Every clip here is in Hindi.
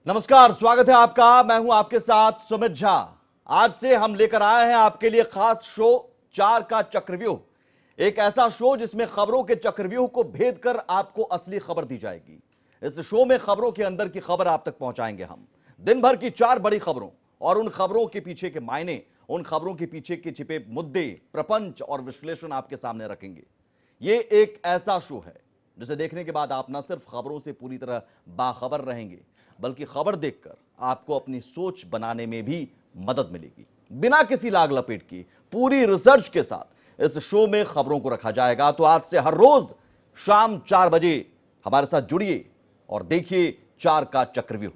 नमस्कार, स्वागत है आपका। मैं हूं आपके साथ सुमित झा। आज से हम लेकर आए हैं आपके लिए खास शो 4 का चक्रव्यूह। एक ऐसा शो जिसमें खबरों के चक्रव्यूह को भेद कर आपको असली खबर दी जाएगी। इस शो में खबरों के अंदर की खबर आप तक पहुंचाएंगे हम। दिन भर की 4 बड़ी खबरों और उन खबरों के पीछे के मायने, उन खबरों के पीछे के छिपे मुद्दे, प्रपंच और विश्लेषण आपके सामने रखेंगे। ये एक ऐसा शो है जिसे देखने के बाद आप न सिर्फ खबरों से पूरी तरह बाखबर रहेंगे, बल्कि खबर देखकर आपको अपनी सोच बनाने में भी मदद मिलेगी। बिना किसी लाग लपेट की पूरी रिसर्च के साथ इस शो में खबरों को रखा जाएगा। तो आज से हर रोज शाम 4 बजे हमारे साथ जुड़िए और देखिए 4 का चक्रव्यूह।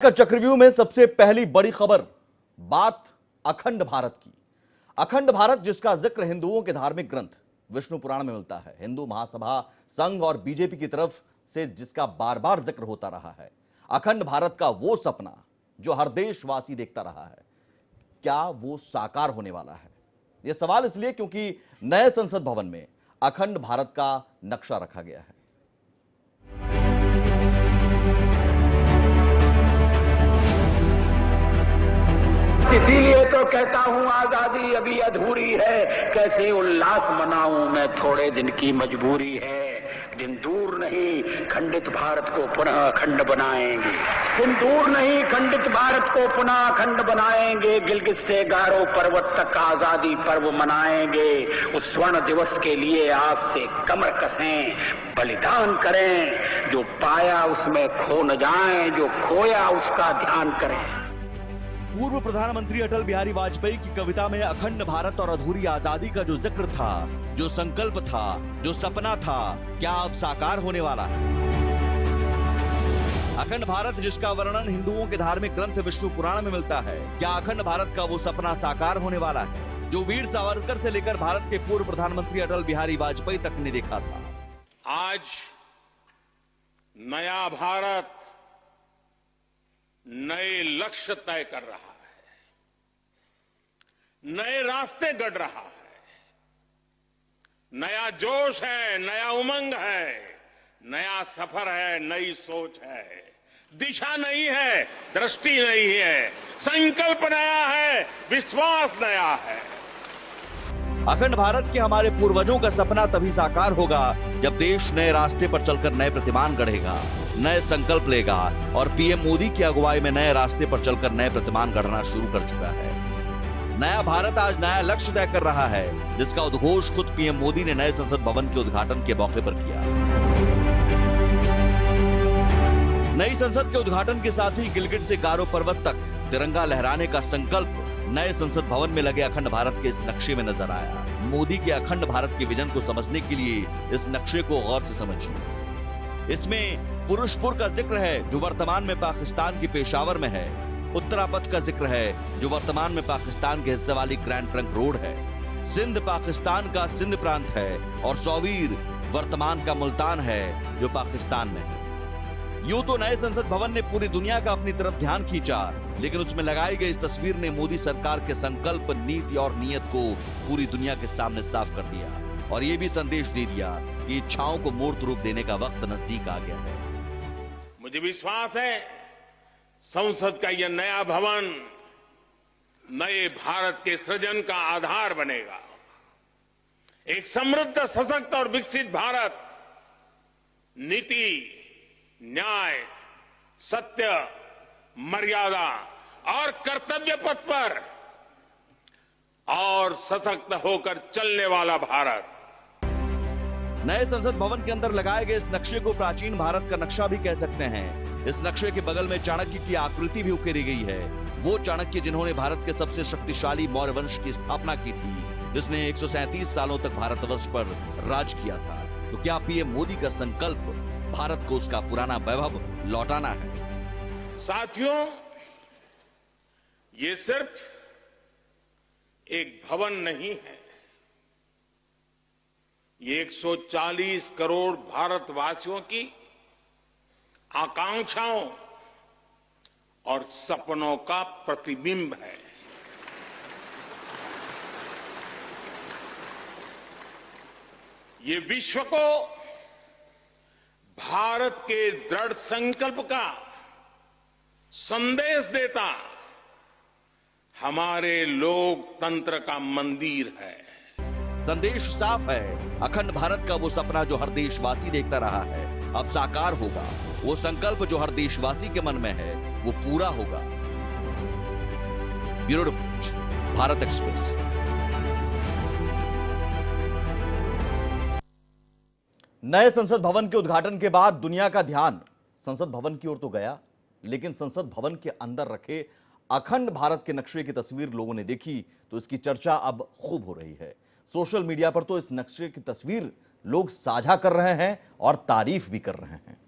का चक्रव्यूह में सबसे पहली बड़ी खबर, बात अखंड भारत की। अखंड भारत जिसका जिक्र हिंदुओं के धार्मिक ग्रंथ विष्णु पुराण में मिलता है, हिंदू महासभा संघ और बीजेपी की तरफ से जिसका बार बार जिक्र होता रहा है। अखंड भारत का वो सपना जो हर देशवासी देखता रहा है, क्या वो साकार होने वाला है? यह सवाल इसलिए क्योंकि नए संसद भवन में अखंड भारत का नक्शा रखा गया है। इसीलिए तो कहता हूं आजादी अभी अधूरी है, कैसे उल्लास मनाऊं मैं, थोड़े दिन की मजबूरी है। दिन दूर नहीं खंडित भारत को पुनः अखंड बनाएंगे, दिन दूर नहीं खंडित भारत को पुनः अखंड बनाएंगे। गिलगित से गारो पर्वत तक आजादी पर्व मनाएंगे। उस स्वर्ण दिवस के लिए आज से कमर कसें, बलिदान करें। जो पाया उसमें खो न जाएं, जो खोया उसका ध्यान करें। पूर्व प्रधानमंत्री अटल बिहारी वाजपेयी की कविता में अखंड भारत और अधूरी आजादी का जो जिक्र था, जो संकल्प था, जो सपना था, क्या अब साकार होने वाला है? अखंड भारत जिसका वर्णन हिंदुओं के धार्मिक ग्रंथ विष्णु पुराण में मिलता है, क्या अखंड भारत का वो सपना साकार होने वाला है जो वीर सावरकर से लेकर भारत के पूर्व प्रधानमंत्री अटल बिहारी वाजपेयी तक ने देखा था? आज नया भारत नए लक्ष्य तय कर रहा है, नए रास्ते गढ़ रहा है। नया जोश है, नया उमंग है, नया सफर है, नई सोच है। दिशा नई है, दृष्टि नई है, संकल्प नया है, विश्वास नया है। अखंड भारत के हमारे पूर्वजों का सपना तभी साकार होगा जब देश नए रास्ते पर चलकर नए प्रतिमान गढ़ेगा, नए संकल्प लेगा। और पीएम मोदी की अगुवाई में नए रास्ते पर चलकर नए प्रतिमान गढ़ना शुरू कर चुका है। नया भारत आज नया लक्ष्य तय कर रहा है, जिसका उद्घोष खुद पीएम मोदी ने नए संसद भवन के उद्घाटन के मौके पर किया। नई संसद के उद्घाटन के साथ ही गिलगित से गारो पर्वत तक तिरंगा लहराने का संकल्प नए संसद भवन में लगे अखंड भारत के इस नक्शे में नजर आया। मोदी के अखंड भारत के विजन को समझने के लिए इस नक्शे को गौर से समझिए। इसमें पुरुषपुर का जिक्र है जो वर्तमान में पाकिस्तान की पेशावर में है। उत्तरापथ का जिक्र है जो वर्तमान में पाकिस्तान के हिस्से वाली ग्रैंड ट्रंक रोड है। सिंध पाकिस्तान का सिंध प्रांत है और सौवीर वर्तमान का मुल्तान है जो पाकिस्तान में है। यूं तो नए संसद भवन ने पूरी दुनिया का अपनी तरफ ध्यान खींचा, लेकिन उसमें लगाई गई इस तस्वीर ने मोदी सरकार के संकल्प, नीति और नियत को पूरी दुनिया के सामने साफ कर दिया और यह भी संदेश दे दिया कि इच्छाओं को मूर्त रूप देने का वक्त नजदीक आ गया है। मुझे विश्वास है संसद का यह नया भवन नए भारत के सृजन का आधार बनेगा। एक समृद्ध, सशक्त और विकसित भारत नीति, न्याय, सत्य, मर्यादा और कर्तव्य पथ पर और सशक्त होकर चलने वाला भारत। नए संसद भवन के अंदर लगाए गए इस नक्शे को प्राचीन भारत का नक्शा भी कह सकते हैं। इस नक्शे के बगल में चाणक्य की आकृति भी उकेरी गई है। वो चाणक्य जिन्होंने भारत के सबसे शक्तिशाली मौर्य वंश की स्थापना की थी, जिसने 137 सालों तक भारतवर्ष पर राज किया था। तो क्या पीएम मोदी का संकल्प भारत को उसका पुराना वैभव लौटाना है? साथियों, ये सिर्फ एक भवन नहीं है, ये 140 करोड़ भारतवासियों की आकांक्षाओं और सपनों का प्रतिबिंब है। ये विश्व को भारत के दृढ़ संकल्प का संदेश देता हमारे लोकतंत्र का मंदिर है। संदेश साफ है, अखंड भारत का वो सपना जो हर देशवासी देखता रहा है अब साकार होगा। वो संकल्प जो हर देशवासी के मन में है वो पूरा होगा। Bureau report, Bharat express. नए संसद भवन के उद्घाटन के बाद दुनिया का ध्यान संसद भवन की ओर तो गया, लेकिन संसद भवन के अंदर रखे अखंड भारत के नक्शे की तस्वीर लोगों ने देखी तो इसकी चर्चा अब खूब हो रही है। सोशल मीडिया पर तो इस नक्शे की तस्वीर लोग साझा कर रहे हैं और तारीफ भी कर रहे हैं।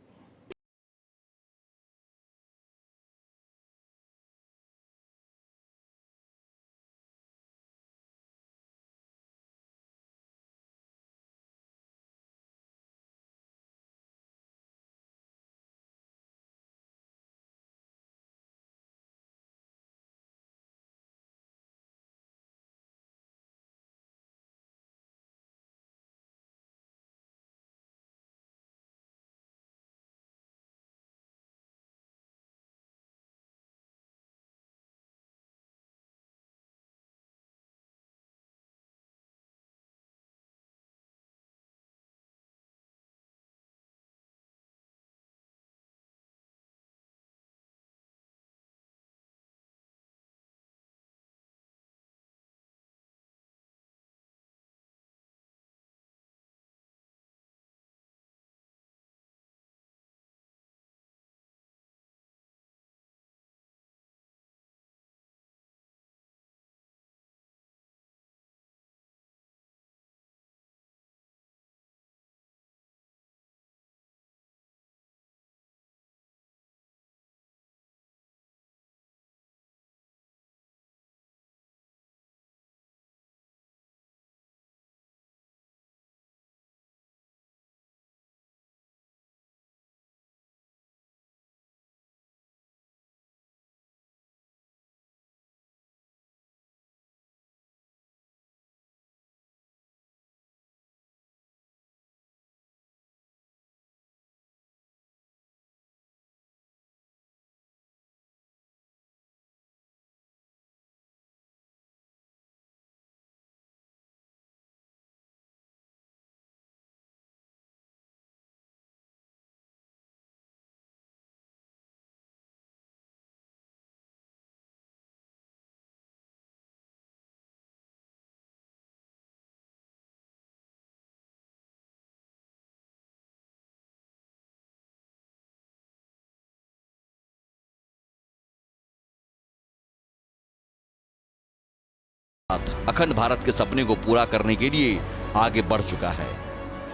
अखंड भारत के सपने को पूरा करने के लिए आगे बढ़ चुका है।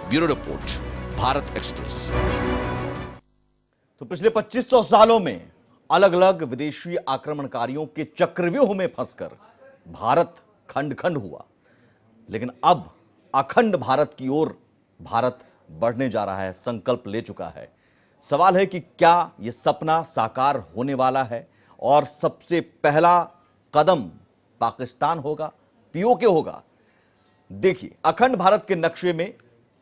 Bureau report, Bharat express. तो पिछले 2500 सालों में अलग अलग विदेशी आक्रमणकारियों के चक्रव्यूह में फंसकर भारत खंड खंड हुआ, लेकिन अब अखंड भारत की ओर भारत बढ़ने जा रहा है, संकल्प ले चुका है। सवाल है कि क्या यह सपना साकार होने वाला है और सबसे पहला कदम पाकिस्तान होगा, पीओके होगा? देखिए, अखंड भारत के नक्शे में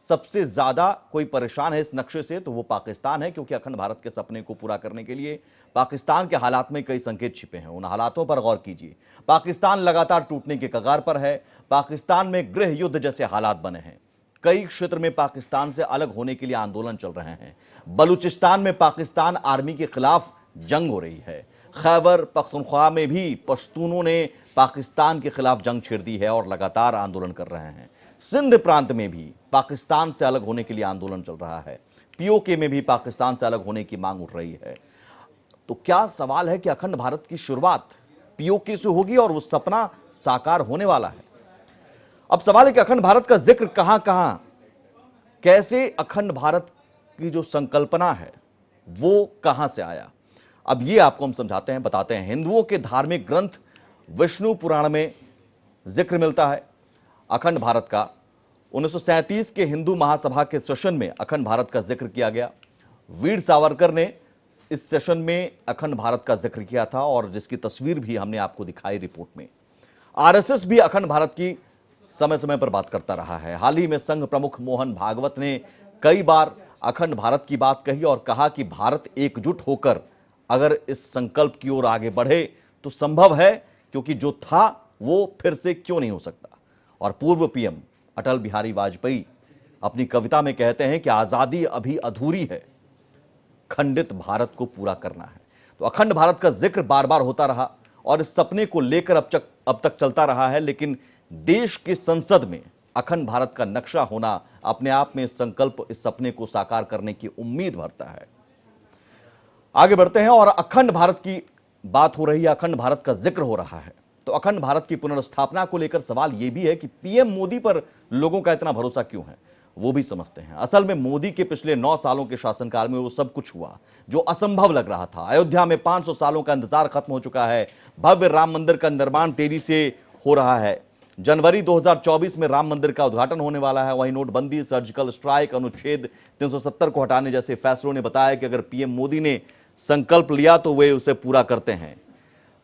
सबसे ज्यादा कोई परेशान है इस नक्शे से तो वो पाकिस्तान है, क्योंकि अखंड भारत के सपने को पूरा करने के लिए पाकिस्तान के हालात में कई संकेत छिपे हैं। उन हालातों पर गौर कीजिए। पाकिस्तान लगातार टूटने के कगार पर है। पाकिस्तान में गृह युद्ध जैसे हालात बने हैं। कई क्षेत्र में पाकिस्तान से अलग होने के लिए आंदोलन चल रहे हैं। बलूचिस्तान में पाकिस्तान आर्मी के खिलाफ जंग हो रही है। खैबर पख्तूनख्वा में भी पश्तूनों ने पाकिस्तान के खिलाफ जंग छेड़ दी है और लगातार आंदोलन कर रहे हैं। सिंध प्रांत में भी पाकिस्तान से अलग होने के लिए आंदोलन चल रहा है। पीओके में भी पाकिस्तान से अलग होने की मांग उठ रही है। तो क्या सवाल है कि अखंड भारत की शुरुआत पीओके से होगी और वो सपना साकार होने वाला है? अब सवाल है कि अखंड भारत का जिक्र कहां कहां, कैसे अखंड भारत की जो संकल्पना है वो कहां से आया? अब ये आपको हम समझाते हैं, बताते हैं। हिंदुओं के धार्मिक ग्रंथ विष्णु पुराण में जिक्र मिलता है अखंड भारत का। 1937 के हिंदू महासभा के सेशन में अखंड भारत का जिक्र किया गया। वीर सावरकर ने इस सेशन में अखंड भारत का जिक्र किया था और जिसकी तस्वीर भी हमने आपको दिखाई रिपोर्ट में। आरएसएस भी अखंड भारत की समय समय पर बात करता रहा है। हाल ही में संघ प्रमुख मोहन भागवत ने कई बार अखंड भारत की बात कही और कहा कि भारत एकजुट होकर अगर इस संकल्प की ओर आगे बढ़े तो संभव है, क्योंकि जो था वो फिर से क्यों नहीं हो सकता। और पूर्व पीएम अटल बिहारी वाजपेयी अपनी कविता में कहते हैं कि आजादी अभी अधूरी है, खंडित भारत को पूरा करना है। तो अखंड भारत का जिक्र बार बार होता रहा और इस सपने को लेकर अब तक चलता रहा है, लेकिन देश की संसद में अखंड भारत का नक्शा होना अपने आप में इस संकल्प, इस सपने को साकार करने की उम्मीद भरता है। आगे बढ़ते हैं और अखंड भारत की बात हो रही है, अखंड भारत का जिक्र हो रहा है, तो अखंड भारत की पुनर्स्थापना को लेकर सवाल यह भी है कि पीएम मोदी पर लोगों का इतना भरोसा क्यों है, वो भी समझते हैं। असल में मोदी के पिछले 9 सालों के शासनकाल में वो सब कुछ हुआ जो असंभव लग रहा था। अयोध्या में 500 सालों का इंतजार खत्म हो चुका है। भव्य राम मंदिर का निर्माण तेजी से हो रहा है। जनवरी 2024 में राम मंदिर का उद्घाटन होने वाला है। वहीं नोटबंदी, सर्जिकल स्ट्राइक, अनुच्छेद 370 को हटाने जैसे फैसलों ने बताया कि अगर पीएम मोदी ने संकल्प लिया तो वे उसे पूरा करते हैं।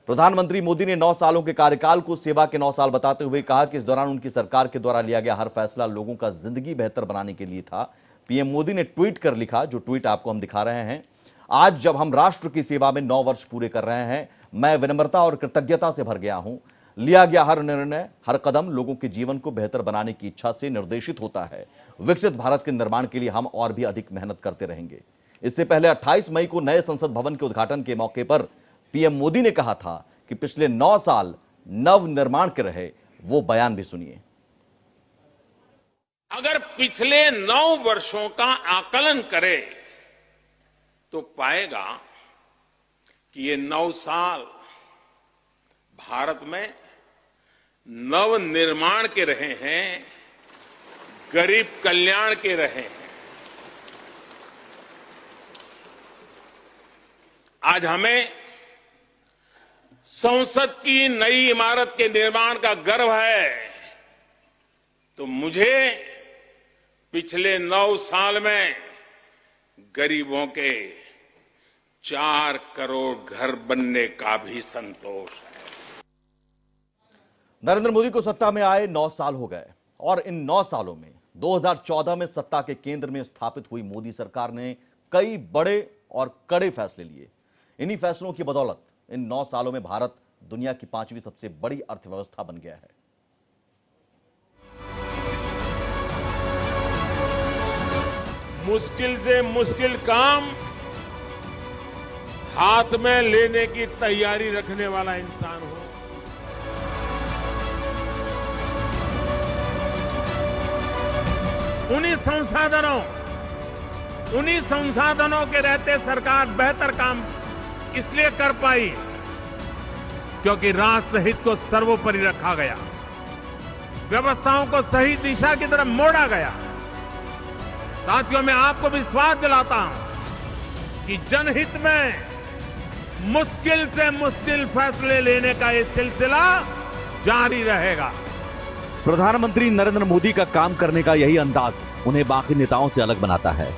प्रधानमंत्री मोदी ने 9 सालों के कार्यकाल को सेवा के 9 साल बताते हुए कहा कि इस दौरान उनकी सरकार के द्वारा लिया गया हर फैसला लोगों का जिंदगी बेहतर बनाने के लिए था। पीएम मोदी ने ट्वीट कर लिखा, जो ट्वीट आपको हम दिखा रहे हैं, आज जब हम राष्ट्र की सेवा में 9 वर्ष पूरे कर रहे हैं, मैं विनम्रता और कृतज्ञता से भर गया हूं। लिया गया हर निर्णय, हर कदम लोगों के जीवन को बेहतर बनाने की इच्छा से निर्देशित होता है। विकसित भारत के निर्माण के लिए हम और भी अधिक मेहनत करते रहेंगे। इससे पहले 28 मई को नए संसद भवन के उद्घाटन के मौके पर पीएम मोदी ने कहा था कि पिछले 9 साल नव निर्माण के रहे। वो बयान भी सुनिए। अगर पिछले 9 वर्षों का आकलन करे तो पाएगा कि ये 9 साल भारत में नव निर्माण के रहे हैं, गरीब कल्याण के रहे हैं। आज हमें संसद की नई इमारत के निर्माण का गर्व है, तो मुझे पिछले 9 साल में गरीबों के 4 करोड़ घर बनने का भी संतोष है। नरेंद्र मोदी को सत्ता में आए 9 साल हो गए और इन 9 सालों में 2014 में सत्ता के केंद्र में स्थापित हुई मोदी सरकार ने कई बड़े और कड़े फैसले लिए। इन्हीं फैसलों की बदौलत इन 9 सालों में भारत दुनिया की 5वीं सबसे बड़ी अर्थव्यवस्था बन गया है। मुश्किल से मुश्किल काम हाथ में लेने की तैयारी रखने वाला इंसान हो, उन्हीं संसाधनों के रहते सरकार बेहतर काम इसलिए कर पाई क्योंकि राष्ट्रहित को सर्वोपरि रखा गया, व्यवस्थाओं को सही दिशा की तरफ मोड़ा गया। साथियों, मैं आपको विश्वास दिलाता हूं कि जनहित में मुश्किल से मुश्किल फैसले लेने का ये सिलसिला जारी रहेगा। प्रधानमंत्री नरेंद्र मोदी का काम करने का यही अंदाज उन्हें बाकी नेताओं से अलग बनाता है।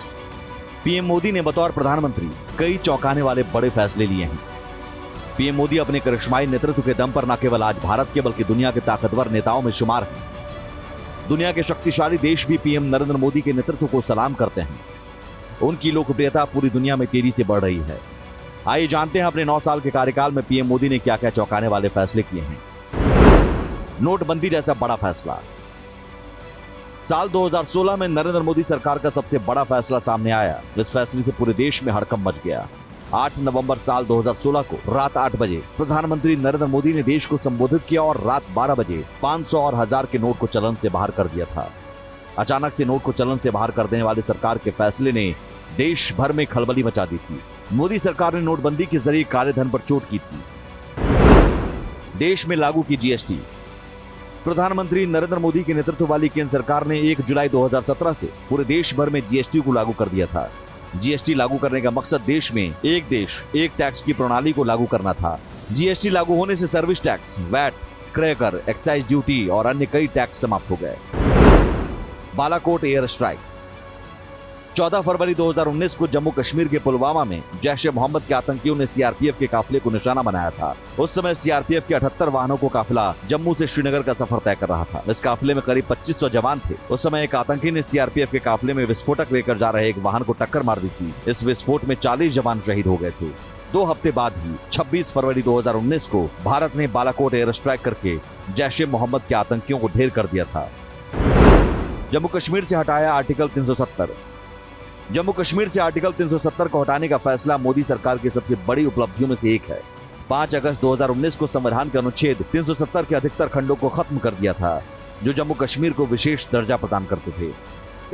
पीएम मोदी ने बतौर प्रधानमंत्री कई चौंकाने वाले बड़े फैसले लिए हैं। पीएम मोदी अपने करिश्माई नेतृत्व के दम पर न केवल आज भारत के बल्कि दुनिया के ताकतवर नेताओं में शुमार हैं। दुनिया के शक्तिशाली देश भी पीएम नरेंद्र मोदी के नेतृत्व को सलाम करते हैं। उनकी लोकप्रियता पूरी दुनिया में तेजी से बढ़ रही है। आइए जानते हैं अपने 9 साल के कार्यकाल में पीएम मोदी ने क्या क्या चौंकाने वाले फैसले किए हैं। नोटबंदी जैसा बड़ा फैसला। साल 2016 में नरेंद्र मोदी सरकार का सबसे बड़ा फैसला सामने आया। इस फैसले से पूरे देश में हड़कंप मच गया। 8 नवंबर साल 2016 को रात 8 बजे प्रधानमंत्री नरेंद्र मोदी ने देश को संबोधित किया और रात 12 बजे 500 और 1000 के नोट को चलन से बाहर कर दिया था। अचानक से नोट को चलन से बाहर कर देने वाले सरकार के फैसले ने देश भर में खलबली मचा दी थी। मोदी सरकार ने नोटबंदी के जरिए काले धन पर चोट की थी। देश में लागू की जीएसटी। प्रधानमंत्री नरेंद्र मोदी के नेतृत्व वाली केंद्र सरकार ने 1 जुलाई 2017 से पूरे देश भर में जीएसटी को लागू कर दिया था। जीएसटी लागू करने का मकसद देश में एक देश एक टैक्स की प्रणाली को लागू करना था। जीएसटी लागू होने से सर्विस टैक्स, वैट, क्रय कर, एक्साइज ड्यूटी और अन्य कई टैक्स समाप्त हो गए। Balakot air strike. 14 फरवरी 2019 को जम्मू कश्मीर के पुलवामा में जैश ए मोहम्मद के आतंकियों ने सीआरपीएफ के काफिले को निशाना बनाया था। उस समय सीआरपीएफ के 78 वाहनों को काफिला जम्मू से श्रीनगर का सफर तय कर रहा था। इस काफिले में करीब 2500 जवान थे। उस समय एक आतंकी ने सीआरपीएफ के काफिले में विस्फोटक लेकर जा रहे एक वाहन को टक्कर मार दी थी। इस विस्फोट में 40 जवान शहीद हो गए थे। 2 हफ्ते बाद ही 26 फरवरी 2019 को भारत ने बालाकोट एयर स्ट्राइक करके जैश ए मोहम्मद के आतंकियों को ढेर कर दिया था। जम्मू कश्मीर से हटाया आर्टिकल 370। जम्मू कश्मीर से आर्टिकल 370 को हटाने का फैसला मोदी सरकार की सबसे बड़ी उपलब्धियों में से एक है। 5 अगस्त 2019 को संविधान के अनुच्छेद 370 के अधिकतर खंडों को खत्म कर दिया था, जो जम्मू कश्मीर को विशेष दर्जा प्रदान करते थे।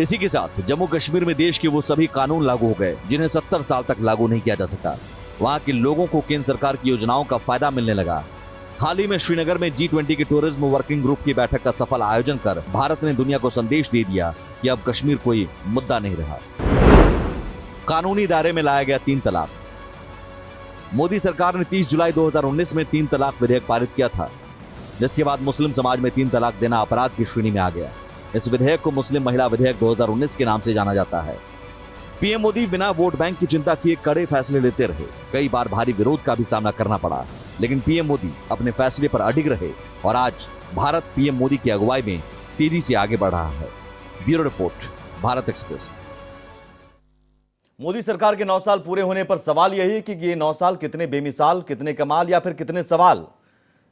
इसी के साथ जम्मू कश्मीर में देश के वो सभी कानून लागू हो गए जिन्हें 70 साल तक लागू नहीं किया जा सका। वहां के लोगों को केंद्र सरकार की योजनाओं का फायदा मिलने लगा। हाल ही में श्रीनगर में G20 की टूरिज्म वर्किंग ग्रुप की बैठक का सफल आयोजन कर भारत ने दुनिया को संदेश दे दिया कि अब कश्मीर कोई मुद्दा नहीं रहा। कानूनी दायरे में लाया गया 3 तलाक। मोदी सरकार ने 30 जुलाई 2019 में 3 तलाक विधेयक पारित किया था, जिसके बाद मुस्लिम समाज में 3 तलाक देना अपराध की श्रेणी में आ गया। इस विधेयक को मुस्लिम महिला विधेयक 2019 के नाम से जाना जाता है। पीएम मोदी बिना वोट बैंक की चिंता किए कड़े फैसले लेते रहे। कई बार भारी विरोध का भी सामना करना पड़ा, लेकिन पीएम मोदी अपने फैसले पर अडिग रहे और आज भारत पीएम मोदी की अगुवाई में तेजी से आगे बढ़ रहा है। Bureau report, Bharat express. Modi सरकार के 9 साल पूरे होने पर सवाल यही है कि ये 9 साल कितने बेमिसाल, कितने कमाल या फिर कितने सवाल।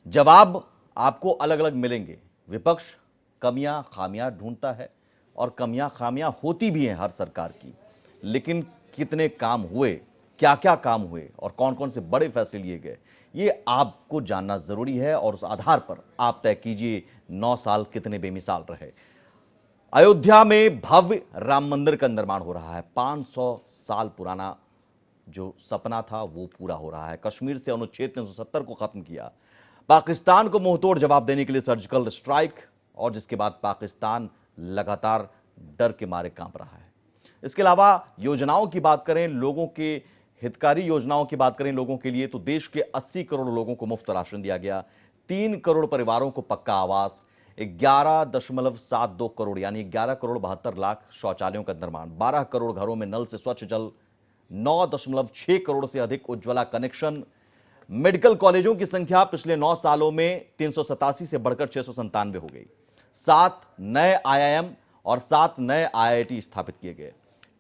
जवाब आपको अलग अलग मिलेंगे। विपक्ष कमियां खामियां ढूंढता है और कमियां खामियां होती भी हैं हर सरकार की, लेकिन कितने काम हुए, क्या क्या काम हुए और कौन कौन से बड़े फैसले लिए गए, ये आपको जानना जरूरी है और उस आधार पर आप तय कीजिए 9 साल कितने बेमिसाल रहे। अयोध्या में भव्य राम मंदिर का निर्माण हो रहा है। 500 साल पुराना जो सपना था वो पूरा हो रहा है। कश्मीर से अनुच्छेद 370 को खत्म किया। पाकिस्तान को मुंहतोड़ जवाब देने के लिए सर्जिकल स्ट्राइक, और जिसके बाद पाकिस्तान लगातार डर के मारे कांप रहा है। इसके अलावा योजनाओं की बात करें, लोगों के हितकारी योजनाओं की बात करें लोगों के लिए, तो देश के 80 करोड़ लोगों को मुफ्त राशन दिया गया। 3 करोड़ परिवारों को पक्का आवास, 11.72 करोड़ यानी 11 करोड़ 72 लाख शौचालयों का निर्माण, 12 करोड़ घरों में नल से स्वच्छ जल, 9.6 करोड़ से अधिक उज्ज्वला कनेक्शन। मेडिकल कॉलेजों की संख्या पिछले 9 सालों में 387 से बढ़कर 697 हो गई। 7 नए IIM और 7 नए IIT स्थापित किए गए।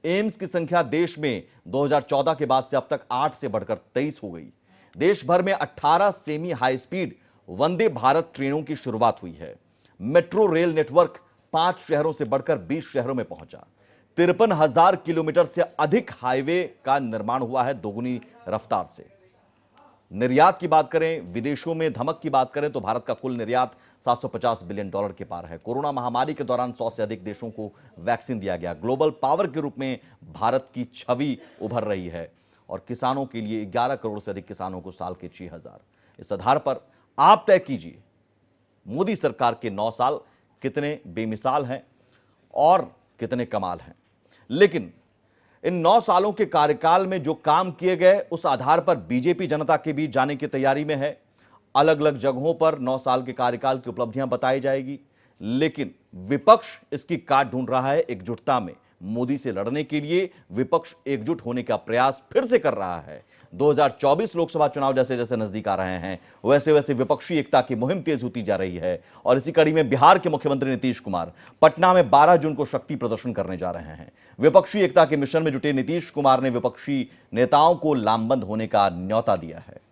एम्स की संख्या देश में 2014 के बाद से अब तक 8 से बढ़कर 23 हो गई। देश भर में 18 semi high speed Vande Bharat ट्रेनों की शुरुआत हुई है। मेट्रो रेल नेटवर्क 5 शहरों से बढ़कर 20 शहरों में पहुंचा। 53,000 किलोमीटर से अधिक हाईवे का निर्माण हुआ है दोगुनी रफ्तार से। निर्यात की बात करें, विदेशों में धमक की बात करें तो भारत का कुल निर्यात $750 बिलियन के पार है। कोरोना महामारी के दौरान 100 से अधिक देशों को वैक्सीन दिया गया। ग्लोबल पावर के रूप में भारत की छवि उभर रही है और किसानों के लिए 11 करोड़ से अधिक किसानों को साल के 6,000। इस आधार पर आप तय कीजिए मोदी सरकार के 9 साल कितने बेमिसाल हैं और कितने कमाल हैं। लेकिन इन 9 सालों के कार्यकाल में जो काम किए गए उस आधार पर बीजेपी जनता के बीच जाने की तैयारी में है। अलग अलग जगहों पर 9 साल के कार्यकाल की उपलब्धियां बताई जाएगी, लेकिन विपक्ष इसकी काट ढूंढ रहा है। एकजुटता में मोदी से लड़ने के लिए विपक्ष एकजुट होने का प्रयास फिर से कर रहा है। 2024 लोकसभा चुनाव जैसे जैसे नजदीक आ रहे हैं वैसे वैसे विपक्षी एकता की मुहिम तेज होती जा रही है। और इसी कड़ी में बिहार के मुख्यमंत्री नीतीश कुमार पटना में 12 जून को शक्ति प्रदर्शन करने जा रहे हैं। विपक्षी एकता के मिशन में जुटे नीतीश कुमार ने विपक्षी नेताओं को लामबंद होने का न्योता दिया है।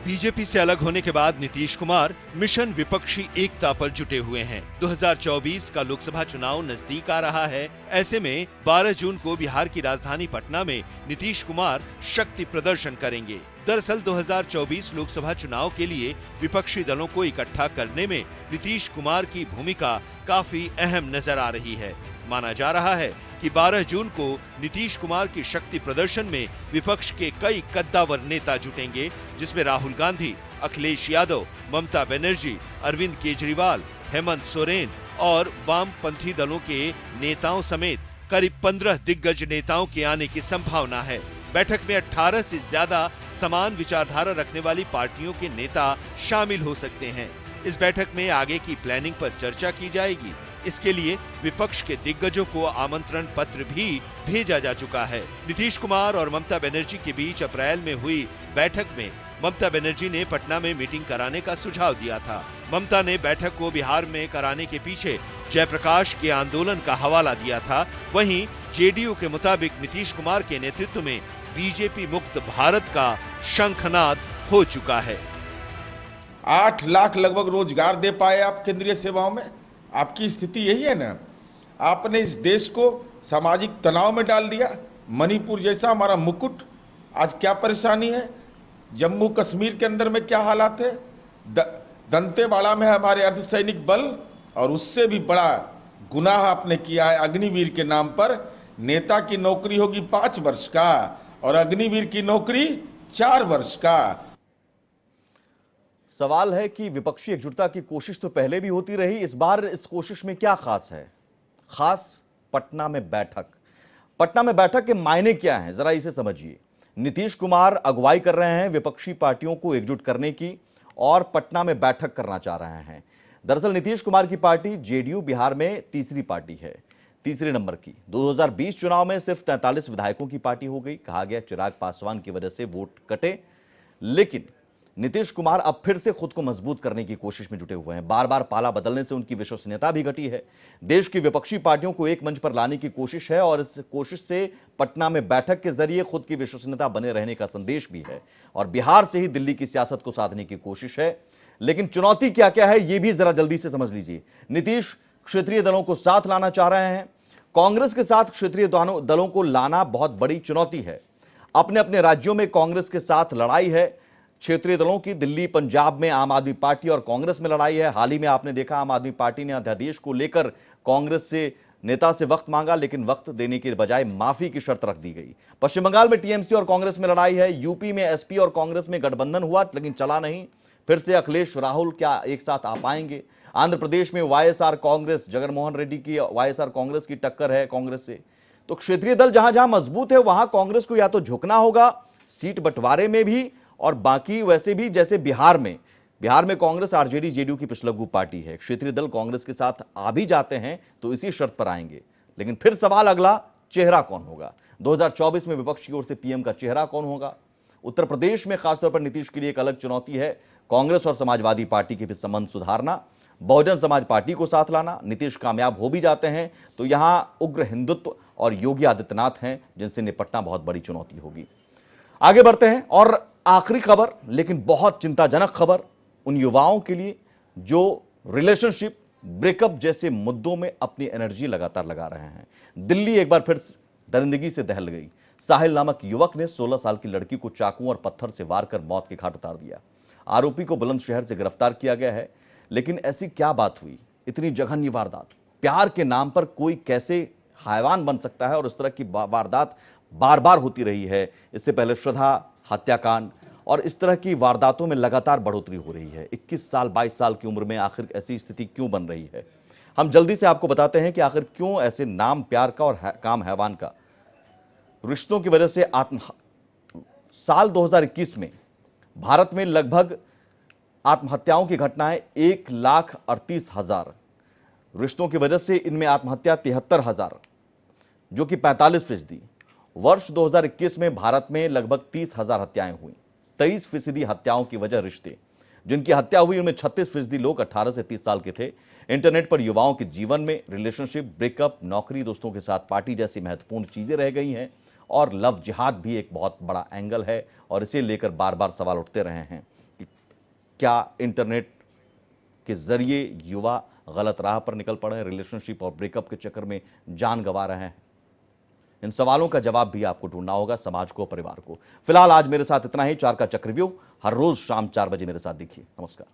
बीजेपी से अलग होने के बाद नीतीश कुमार मिशन विपक्षी एकता पर जुटे हुए हैं। 2024 का लोकसभा चुनाव नजदीक आ रहा है। ऐसे में 12 जून को बिहार की राजधानी पटना में नीतीश कुमार शक्ति प्रदर्शन करेंगे। दरअसल 2024 लोकसभा चुनाव के लिए विपक्षी दलों को इकट्ठा करने में नीतीश कुमार की भूमिका काफी अहम नजर आ रही है। माना जा रहा है कि 12 जून को नीतीश कुमार की शक्ति प्रदर्शन में विपक्ष के कई कद्दावर नेता जुटेंगे, जिसमें राहुल गांधी, अखिलेश यादव, ममता बनर्जी, अरविंद केजरीवाल, हेमंत सोरेन और वामपंथी दलों के नेताओं समेत करीब 15 दिग्गज नेताओं के आने की संभावना है। बैठक में 18 से ज्यादा समान विचारधारा रखने वाली पार्टियों के नेता शामिल हो सकते हैं। इस बैठक में आगे की प्लानिंग पर चर्चा की जाएगी। इसके लिए विपक्ष के दिग्गजों को आमंत्रण पत्र भी भेजा जा चुका है। नीतीश कुमार और ममता बनर्जी के बीच अप्रैल में हुई बैठक में ममता बनर्जी ने पटना में मीटिंग कराने का सुझाव दिया था। ममता ने बैठक को बिहार में कराने के पीछे जयप्रकाश के आंदोलन का हवाला दिया था। वहीं जेडीयू के मुताबिक नीतीश कुमार के नेतृत्व में बीजेपी मुक्त भारत का शंखनाद हो चुका है। 8 लाख लगभग रोजगार दे पाए आप केंद्रीय सेवाओं में। आपकी स्थिति यही है ना। आपने इस देश को सामाजिक तनाव में डाल दिया। मणिपुर जैसा हमारा मुकुट, आज क्या परेशानी है। जम्मू कश्मीर के अंदर में क्या हालात है। दंतेवाड़ा में हमारे अर्धसैनिक बल, और उससे भी बड़ा गुनाह आपने किया है। अग्निवीर के नाम पर नेता की नौकरी होगी 5 वर्ष का और अग्निवीर की नौकरी 4 वर्ष का। सवाल है कि विपक्षी एकजुटता की कोशिश तो पहले भी होती रही, इस बार इस कोशिश में क्या खास है। खास पटना में बैठक। पटना में बैठक के मायने क्या हैं, जरा इसे समझिए। नीतीश कुमार अगुवाई कर रहे हैं विपक्षी पार्टियों को एकजुट करने की और पटना में बैठक करना चाह रहे हैं। दरअसल नीतीश कुमार की पार्टी जेडीयू बिहार में तीसरी पार्टी है, तीसरे नंबर की। 2020 चुनाव में सिर्फ 43 विधायकों की पार्टी हो गई। कहा गया चिराग पासवान की वजह से वोट कटे, लेकिन नीतीश कुमार अब फिर से खुद को मजबूत करने की कोशिश में जुटे हुए हैं। बार बार पाला बदलने से उनकी विश्वसनीयता भी घटी है। देश की विपक्षी पार्टियों को एक मंच पर लाने की कोशिश है और इस कोशिश से पटना में बैठक के जरिए खुद की विश्वसनीयता बने रहने का संदेश भी है और बिहार से ही दिल्ली की सियासत को साधने की कोशिश है। लेकिन चुनौती क्या क्या है, यह भी जरा जल्दी से समझ लीजिए। नीतीश क्षेत्रीय दलों को साथ लाना चाह रहे हैं। कांग्रेस के साथ क्षेत्रीय दलों को लाना बहुत बड़ी चुनौती है। अपने अपने राज्यों में कांग्रेस के साथ लड़ाई है क्षेत्रीय दलों की। दिल्ली, पंजाब में आम आदमी पार्टी और कांग्रेस में लड़ाई है। हाल ही में आपने देखा आम आदमी पार्टी ने अध्यादेश को लेकर कांग्रेस से नेता से वक्त मांगा, लेकिन वक्त देने के बजाय माफी की शर्त रख दी गई। पश्चिम बंगाल में टीएमसी और कांग्रेस में लड़ाई है। यूपी में एसपी और कांग्रेस में गठबंधन हुआ लेकिन चला नहीं। फिर से अखिलेश राहुल क्या एक साथ आ पाएंगे। आंध्र प्रदेश में वाईएसआर कांग्रेस, जगनमोहन रेड्डी की वाईएसआर कांग्रेस की टक्कर है कांग्रेस से। तो क्षेत्रीय दल जहां जहां मजबूत है वहां कांग्रेस को या तो झुकना होगा सीट बंटवारे में भी, और बाकी वैसे भी जैसे बिहार में कांग्रेस आरजेडी जेडीयू की पिछलग्गू पार्टी है। क्षेत्रीय दल कांग्रेस के साथ आ भी जाते हैं तो इसी शर्त पर आएंगे। लेकिन फिर सवाल अगला, चेहरा कौन होगा। 2024 में विपक्ष की ओर से पीएम का चेहरा कौन होगा। उत्तर प्रदेश में खासतौर पर नीतीश के लिए एक अलग चुनौती है। कांग्रेस और समाजवादी पार्टी के बीच संबंध सुधारना, बहुजन समाज पार्टी को साथ लाना। नीतीश कामयाब हो भी जाते हैं तो यहां उग्र हिंदुत्व और योगी आदित्यनाथ हैं जिनसे निपटना बहुत बड़ी चुनौती होगी। आगे बढ़ते हैं और आखिरी खबर, लेकिन बहुत चिंताजनक खबर उन युवाओं के लिए जो रिलेशनशिप, ब्रेकअप जैसे मुद्दों में अपनी एनर्जी लगातार लगा रहे हैं। दिल्ली एक बार फिर दरिंदगी से दहल गई। साहिल नामक युवक ने 16 साल की लड़की को चाकू और पत्थर से वार कर मौत के घाट उतार दिया। आरोपी को बुलंदशहर से गिरफ्तार किया गया है। लेकिन ऐसी क्या बात हुई, इतनी जघन्य वारदात। प्यार के नाम पर कोई कैसे हैवान बन सकता है और इस तरह की वारदात बार बार होती रही है। इससे पहले श्रद्धा हत्याकांड और इस तरह की वारदातों में लगातार बढ़ोतरी हो रही है। 21 साल 22 साल की उम्र में आखिर ऐसी स्थिति क्यों बन रही है। हम जल्दी से आपको बताते हैं कि आखिर क्यों ऐसे नाम प्यार का और काम हैवान का रिश्तों की वजह से साल 2021 में भारत में लगभग आत्महत्याओं की घटनाएं 1,38,000। रिश्तों की वजह से इनमें आत्महत्या 73,000 जो कि 45%। वर्ष 2021 में भारत में लगभग 30,000 हत्याएं हुई। 23% हत्याओं की वजह रिश्ते। जिनकी हत्या हुई उनमें 36% लोग 18 से 30 साल के थे। इंटरनेट पर युवाओं के जीवन में रिलेशनशिप, ब्रेकअप, नौकरी, दोस्तों के साथ पार्टी जैसी महत्वपूर्ण चीजें रह गई हैं और लव जिहाद भी एक बहुत बड़ा एंगल है और इसे लेकर बार बार सवाल उठते रहे हैं कि क्या इंटरनेट के जरिए युवा गलत राह पर निकल पड़े हैं, रिलेशनशिप और ब्रेकअप के चक्कर में जान गंवा रहे हैं। इन सवालों का जवाब भी आपको ढूंढना होगा, समाज को, परिवार को। फिलहाल आज मेरे साथ इतना ही। 4 का चक्रव्यूह हर रोज शाम 4 बजे मेरे साथ देखिए। नमस्कार।